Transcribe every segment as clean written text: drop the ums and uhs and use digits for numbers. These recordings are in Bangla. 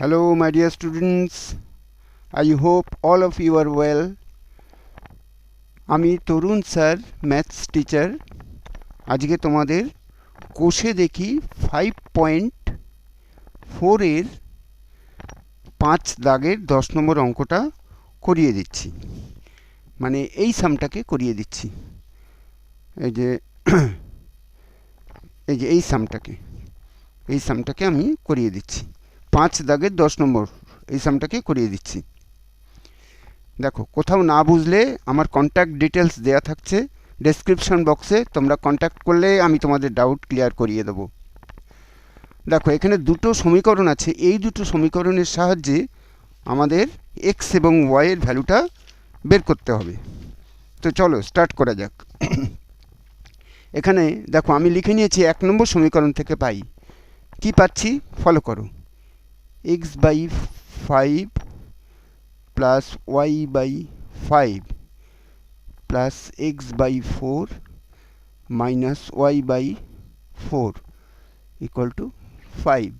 Hello my dear students, I hope all of you are well. আমি তরুণ স্যার ম্যাথস টিচার। আজকে তোমাদের কোষে দেখি 5.4 এর 5 দাগের 10 নম্বর অঙ্কটা করিয়ে দিচ্ছি, মানে এই সামটাকে করিয়ে দিচ্ছি। এই যে এই সামটাকে আমি করিয়ে দিচ্ছি। 5 দাগের 10 নম্বর এই সামটাকে করিয়ে দিচ্ছি। দেখো, কোথাও না বুঝলে আমার কন্ট্যাক্ট ডিটেলস দেয়া থাকছে ডেসক্রিপশন বক্সে, তোমরা কন্ট্যাক্ট করলে আমি তোমাদের ডাউট ক্লিয়ার করিয়ে দেবো। দেখো, এখানে দুটো সমীকরণ আছে, এই দুটো সমীকরণের সাহায্যে আমাদের এক্স এবং ওয়াই এর ভ্যালুটা বের করতে হবে। তো চলো স্টার্ট করা যাক। এখানে দেখো, আমি লিখে নিয়েছি 1 নম্বর সমীকরণ থেকে পাই কি পাচ্ছি, ফলো করো। X by 5 plus y by 5 plus x by 4 minus y by 4 equal to 5।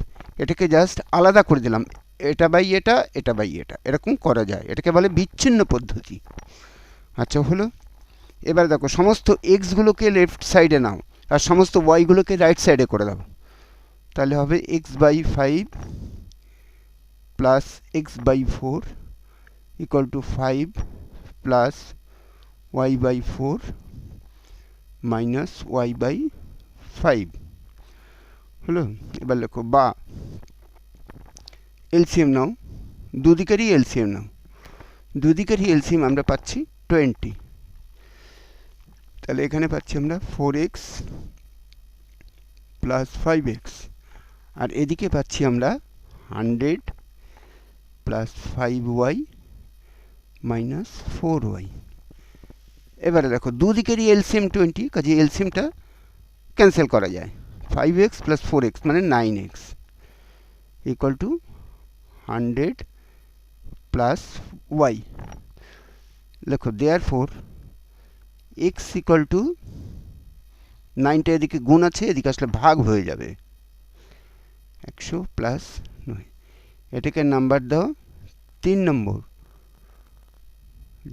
এটাকে জাস্ট আলাদা করে দিলাম, এটা বাই এটা, এটা বাই এটা, এরকম করা যায়। এটাকে বলে বিচ্ছিন্ন পদ্ধতি। আচ্ছা, হলো। এবার দেখো, সমস্ত এক্সগুলোকে লেফট সাইডে নাও আর সমস্ত ওয়াইগুলোকে রাইট সাইডে করে দাও। তাহলে হবে x by 5 plus x by 4 equal to 5 plus y by 4 minus y by 5 হলো। এবার লেখো বা এলসিএম নাও, দুদিকেরই এলসিএম নাও। দুদিকেরই এলসিএম আমরা পাচ্ছি 20। তাহলে এখানে পাচ্ছি আমরা 4x প্লাস 5x, আর এদিকে পাচ্ছি আমরা 100 প্লাস 5y মাইনাস 4y। এবারে দেখো, দুদিকেরই এলসিএম 20, কাজে এলসিএমটা ক্যান্সেল করা যায়। 5x প্লাস 4x মানে 9x equal two 100 plus y। লেখো দেয়ারফর x ইকুয়াল টু 9টা এদিকে গুণ আছে, এদিকে আসলে ভাগ হয়ে যাবে। 100 প্লাস 9, এটাকে নাম্বার দাও 3 নম্বর।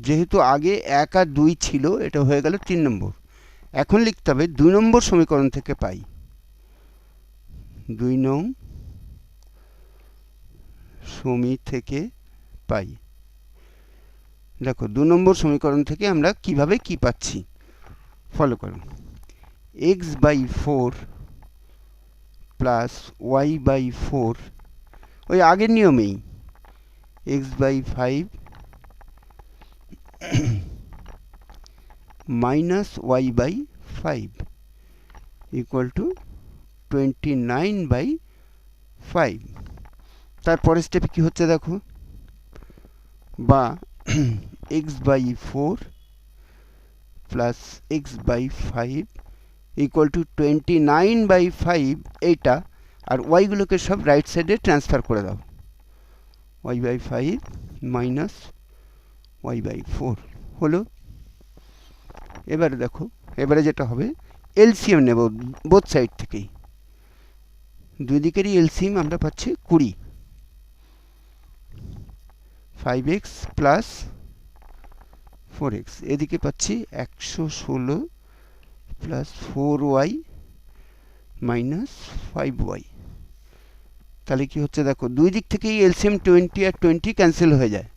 যেহেতু আগে 1 আর 2 ছিল, এটা হয়ে গেল 3 নম্বর। এখন লিখতে হবে 2 নম্বর সমীকরণ থেকে পাই। 2 নং সমী থেকে পাই। দেখো, 2 নম্বর সমীকরণ থেকে আমরা কিভাবে কি পাচ্ছি, ফলো করো। x by 4 plus y by 4, ওই আগের নিয়মেই, x by 5 minus y by 5 equal to 29 by 5। তারপরে স্টেপে কি হচ্ছে দেখো, বা x by 4 plus x by 5 equal to 29 by 5 এইটা, আর ওয়াইগুলোকে সব রাইট সাইডে ট্রান্সফার করে দাও। y by 5 minus y by 4 হলো। এবারে দেখো, এবারে যেটা হবে এলসিএম নেব বোথ সাইড থেকেই। দুই দিকেরই এলসিএম আমরা পাচ্ছি 20। 5x প্লাস 4x, এদিকে পাচ্ছি 116 প্লাস 4y মাইনাস 5y। তাহলে কি হচ্ছে দেখো, দুই দিক থেকেই এলসিএম 20 আর 20 ক্যান্সেল হয়ে যায়।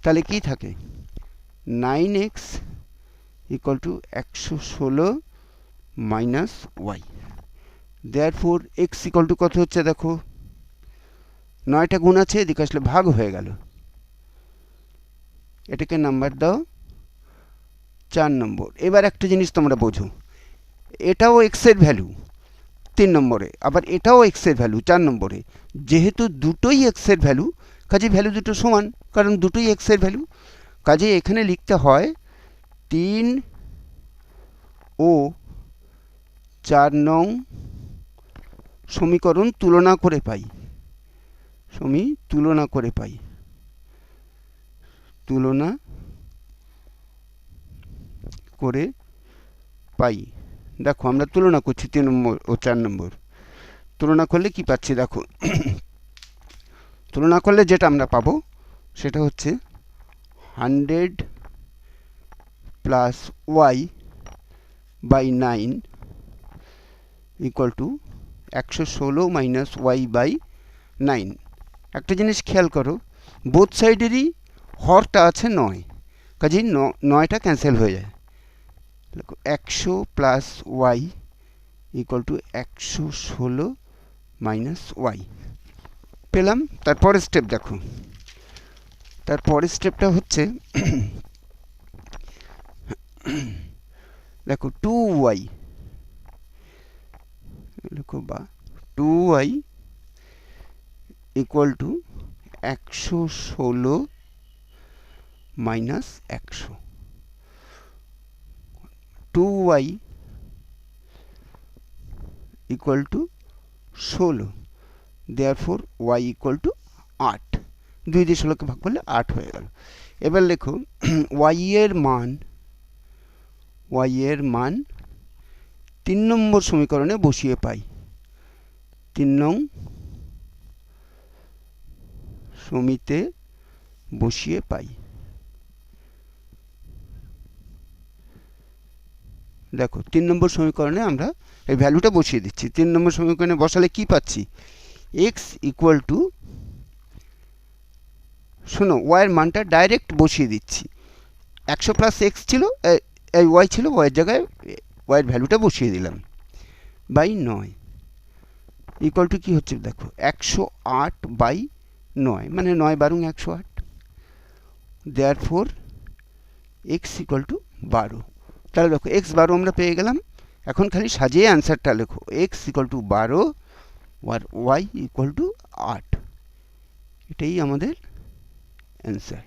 তাহলে কি থাকে, 9x equal to 116 minus y. Therefore x equal to কত হচ্ছে দেখো, 9টা গুণ আছে, এদিকে আসলে ভাগ হয়ে গেল। এটাকে নাম্বার দাও 4 নম্বর। এবার একটা জিনিস তোমরা বোঝো, এটাও এক্সের ভ্যালু 3 নম্বরে, আবার এটাও এক্সের ভ্যালু 4 নম্বরে। যেহেতু দুটোই এক্সের ভ্যালু, কাজে ভ্যালু দুটো সমান, কারণ দুটোই এক্সের ভ্যালু। কাজে এখানে লিখতে হয় 3 ও 4 নং সমীকরণ তুলনা করে পাই। তুলনা করে পাই, তুলনা করে পাই। দেখো, আমরা তুলনা করছি 3 নম্বর ও 4 নম্বর। তুলনা করলে কি পাচ্ছি দেখো, তুলনা করলে যেটা আমরা পাবো সেটা হচ্ছে 100 plus y by 9 equal to 116 minus y by 9। একটা জিনিস খেয়াল করো, বোথ সাইডেরই হরটা আছে 9, কাজেই 9টা ক্যান্সেল হয়ে যায়। দেখো 100 plus y equal to 116 minus y পেলাম। তারপরের স্টেপ দেখো, তারপরের স্টেপটা হচ্ছে দেখো 2y, দেখো বা 2y equal to 116 minus 100। 2y equal to 16, therefore y equal to 8। 2 দিয়ে 16কে ভাগ করলে 8 হয়ে গেল। এবার লেখো y এর মান 3 নম্বর সমীকরণে বসিয়ে পাই। 3 নং সমীতে বসিয়ে পাই। দেখো 3 নম্বর সমীকরণে আমরা এই ভ্যালুটা বসিয়ে দিচ্ছি। 3 নম্বর সমীকরণে বসালে কি পাচ্ছি? x ইকুয়াল টু, শোনো y এর মানটা ডাইরেক্ট বসিয়ে দিচ্ছি। 100 প্লাস x ছিল, এই y ছিল, y এর জায়গায় y এর ভ্যালুটা বসিয়ে দিলাম, বাই 9 ইকুয়াল টু কি হচ্ছে দেখো 108 বাই 9, মানে 9 বারং 108। Therefore x equal to 12। তাহলে দেখো x 12 আমরা পেয়ে গেলাম। এখন খালি সাজিয়ে অ্যান্সারটা লেখো, x ইকুয়াল টু 12 আর y ইকুয়াল টু 8। এটাই আমাদের অ্যান্সার।